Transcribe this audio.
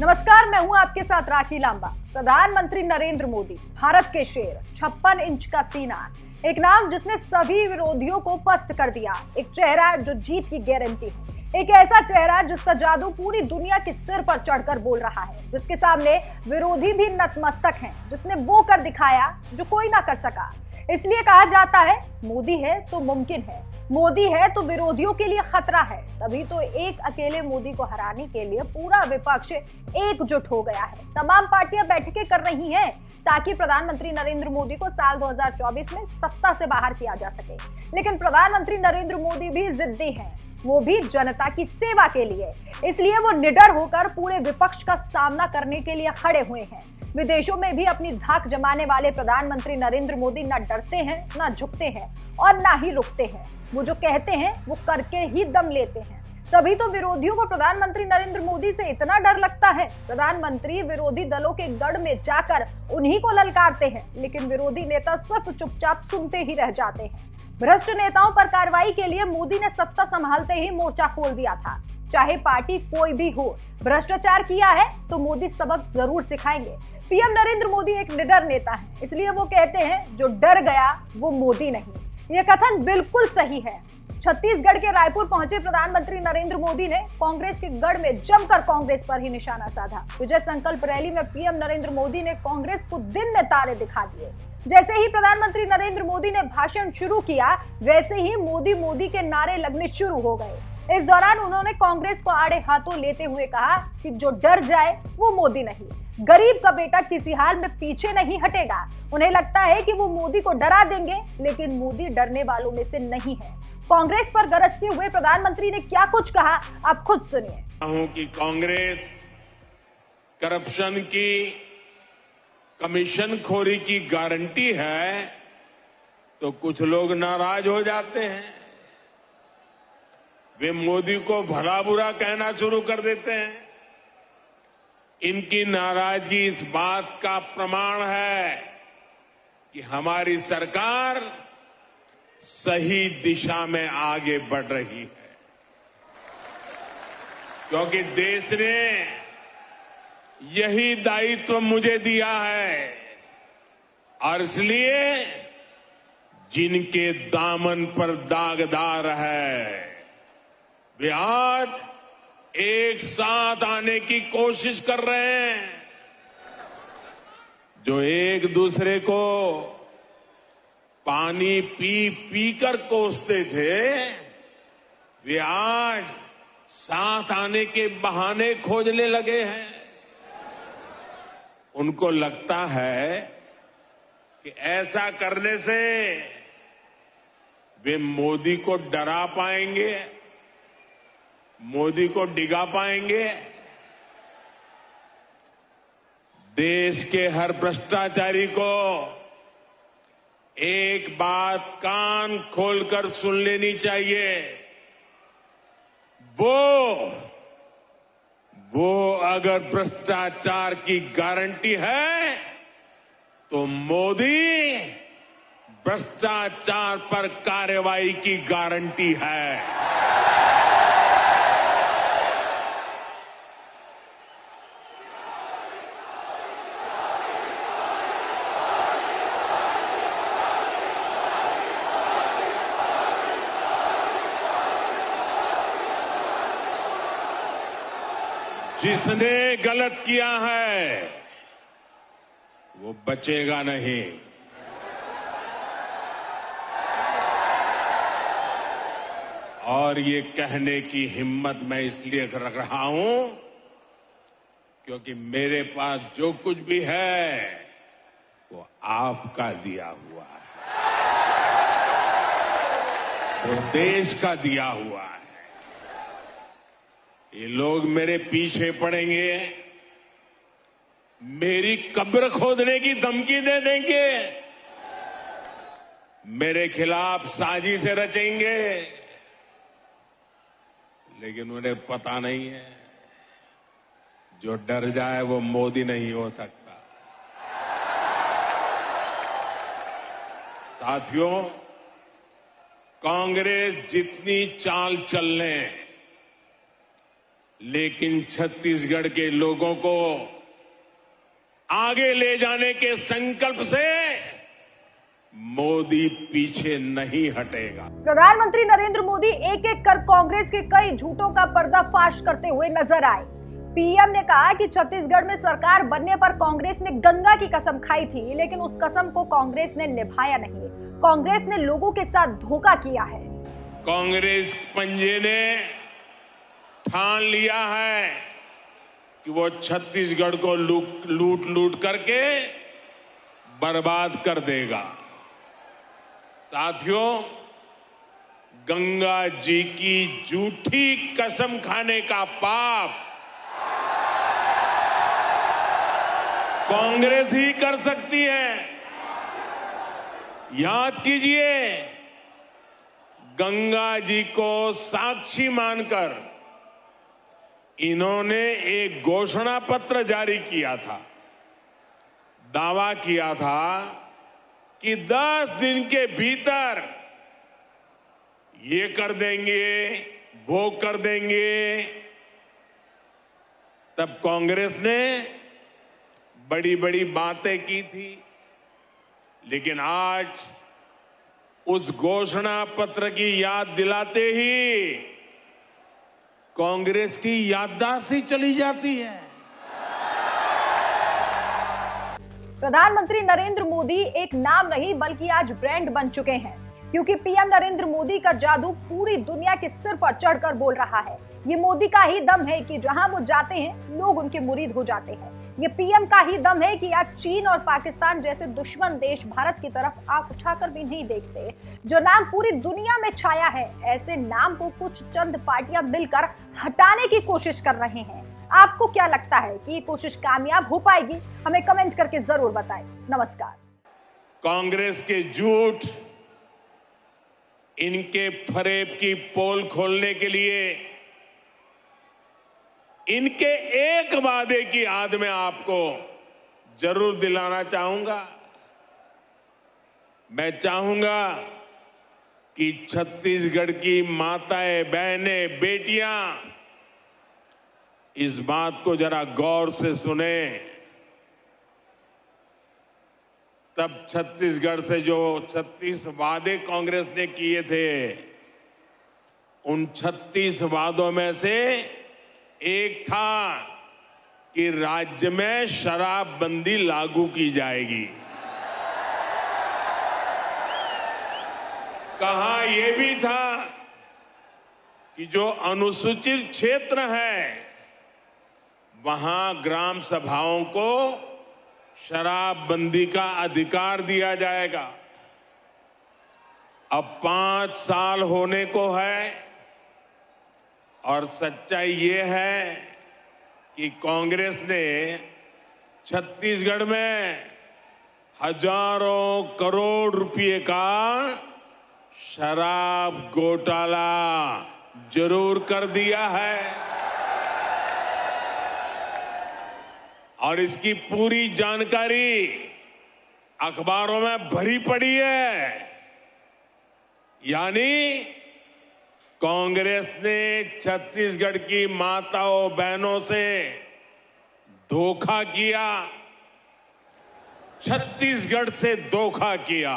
नमस्कार, मैं हूं आपके साथ राखी लांबा। प्रधानमंत्री नरेंद्र मोदी, भारत के शेर, 56 इंच का सीना, एक नाम जिसने सभी विरोधियों को पस्त कर दिया, एक चेहरा जो जीत की गारंटी है, एक ऐसा चेहरा जिसका जादू पूरी दुनिया के सिर पर चढ़कर बोल रहा है, जिसके सामने विरोधी भी नतमस्तक हैं, जिसने वो कर दिखाया जो कोई ना कर सका। इसलिए कहा जाता है मोदी है तो मुमकिन है, मोदी है तो विरोधियों के लिए खतरा है। तभी तो एक अकेले मोदी को हराने के लिए पूरा विपक्ष एकजुट हो गया है। तमाम पार्टियां बैठकें कर रही हैं ताकि प्रधानमंत्री नरेंद्र मोदी को साल 2024 में सत्ता से बाहर किया जा सके। लेकिन प्रधानमंत्री नरेंद्र मोदी भी जिद्दी हैं, वो भी जनता की सेवा के लिए। इसलिए वो निडर होकर पूरे विपक्ष का सामना करने के लिए खड़े हुए हैं। विदेशों में भी अपनी धाक जमाने वाले प्रधानमंत्री नरेंद्र मोदी न डरते हैं, न झुकते हैं और न ही रुकते हैं। वो जो कहते हैं वो करके ही दम लेते हैं। तभी तो विरोधियों को प्रधानमंत्री नरेंद्र मोदी से इतना डर लगता है। प्रधानमंत्री विरोधी दलों के गढ़ में जाकर उन्हीं को ललकारते हैं, लेकिन विरोधी नेता सिर्फ चुपचाप सुनते ही रह जाते हैं। भ्रष्ट नेताओं पर कार्रवाई के लिए मोदी ने सत्ता संभालते ही मोर्चा खोल दिया था। चाहे पार्टी कोई भी हो, भ्रष्टाचार किया है तो मोदी सबक जरूर सिखाएंगे। पीएम नरेंद्र मोदी एक निडर नेता है, इसलिए वो कहते हैं जो डर गया वो मोदी नहीं। ये कथन बिल्कुल सही है। छत्तीसगढ़ के रायपुर पहुंचे प्रधानमंत्री नरेंद्र मोदी ने कांग्रेस के गढ़ में जमकर कांग्रेस पर ही निशाना साधा। विजय संकल्प रैली में पीएम नरेंद्र मोदी ने कांग्रेस को दिन में तारे दिखा दिए। जैसे ही प्रधानमंत्री नरेंद्र मोदी ने भाषण शुरू किया, वैसे ही मोदी मोदी के नारे लगने शुरू हो गए। इस दौरान उन्होंने कांग्रेस को आड़े हाथों लेते हुए कहा कि जो डर जाए वो मोदी नहीं, गरीब का बेटा किसी हाल में पीछे नहीं हटेगा। उन्हें लगता है कि वो मोदी को डरा देंगे, लेकिन मोदी डरने वालों में से नहीं है। कांग्रेस पर गरजते हुए प्रधानमंत्री ने क्या कुछ कहा, आप खुद सुनिए। कि कांग्रेस करप्शन की, कमीशन खोरी की गारंटी है तो कुछ लोग नाराज हो जाते हैं। वे मोदी को भला बुरा कहना शुरू कर देते हैं। इनकी नाराजगी इस बात का प्रमाण है कि हमारी सरकार सही दिशा में आगे बढ़ रही है, क्योंकि देश ने यही दायित्व मुझे दिया है और इसलिए जिनके दामन पर दागदार है वे आज एक साथ आने की कोशिश कर रहे हैं। जो एक दूसरे को पानी पी पी कर कोसते थे, वे आज साथ आने के बहाने खोजने लगे हैं। उनको लगता है कि ऐसा करने से वे मोदी को डरा पाएंगे, मोदी को डिगा पाएंगे। देश के हर भ्रष्टाचारी को एक बात कान खोलकर सुन लेनी चाहिए। वो अगर भ्रष्टाचार की गारंटी है तो मोदी भ्रष्टाचार पर कार्रवाई की गारंटी है। जिसने गलत किया है वो बचेगा नहीं। और ये कहने की हिम्मत मैं इसलिए रख रहा हूं क्योंकि मेरे पास जो कुछ भी है वो आपका दिया हुआ है, वो देश का दिया हुआ है। ये लोग मेरे पीछे पड़ेंगे, मेरी कब्र खोदने की धमकी दे देंगे, मेरे खिलाफ साजिश रचेंगे, लेकिन उन्हें पता नहीं है जो डर जाए वो मोदी नहीं हो सकता। साथियों, कांग्रेस जितनी चाल चल ले, लेकिन छत्तीसगढ़ के लोगों को आगे ले जाने के संकल्प से मोदी पीछे नहीं हटेगा। प्रधानमंत्री नरेंद्र मोदी एक एक कर कांग्रेस के कई झूठों का पर्दाफाश करते हुए नजर आए। पीएम ने कहा कि छत्तीसगढ़ में सरकार बनने पर कांग्रेस ने गंगा की कसम खाई थी, लेकिन उस कसम को कांग्रेस ने निभाया नहीं। कांग्रेस ने लोगों के साथ धोखा किया है। कांग्रेस पंजे ने ठान लिया है कि वो छत्तीसगढ़ को लूट करके बर्बाद कर देगा। साथियों, गंगा जी की झूठी कसम खाने का पाप कांग्रेस ही कर सकती है। याद कीजिए, गंगा जी को साक्षी मानकर इन्होंने एक घोषणा पत्र जारी किया था। दावा किया था कि 10 दिन के भीतर ये कर देंगे, वो कर देंगे। तब कांग्रेस ने बड़ी बड़ी बातें की थी, लेकिन आज उस घोषणा पत्र की याद दिलाते ही कांग्रेस की याददाश्त ही चली जाती है। प्रधानमंत्री नरेंद्र मोदी एक नाम नहीं बल्कि आज ब्रांड बन चुके हैं, क्योंकि पीएम नरेंद्र मोदी का जादू पूरी दुनिया के सिर पर चढ़कर बोल रहा है। ये मोदी का ही दम है कि जहां वो जाते हैं लोग उनके मुरीद हो जाते हैं। ये पीएम का ही दम है कि आज चीन और पाकिस्तान जैसे दुश्मन देश भारत की तरफ आंख उठाकर भी नहीं देखते। जो नाम पूरी दुनिया में छाया है, ऐसे नाम को कुछ चंद पार्टियां मिलकर हटाने की कोशिश कर रहे हैं। आपको क्या लगता है कि ये कोशिश कामयाब हो पाएगी? हमें कमेंट करके जरूर बताएं। नमस्कार। कांग्रेस के झूठ, इनके फरेब की पोल खोलने के लिए इनके एक वादे की याद में आपको जरूर दिलाना चाहूंगा। मैं चाहूंगा कि छत्तीसगढ़ की माताएं, बहनें, बेटियां इस बात को जरा गौर से सुने। तब छत्तीसगढ़ से जो 36 वादे कांग्रेस ने किए थे, उन 36 वादों में से एक था कि राज्य में शराबबंदी लागू की जाएगी। कहा यह भी था कि जो अनुसूचित क्षेत्र है वहां ग्राम सभाओं को शराबबंदी का अधिकार दिया जाएगा। अब 5 साल होने को है और सच्चाई ये है कि कांग्रेस ने छत्तीसगढ़ में हजारों करोड़ रुपए का शराब घोटाला जरूर कर दिया है और इसकी पूरी जानकारी अखबारों में भरी पड़ी है। यानी कांग्रेस ने छत्तीसगढ़ की माताओं, बहनों से धोखा किया, छत्तीसगढ़ से धोखा किया।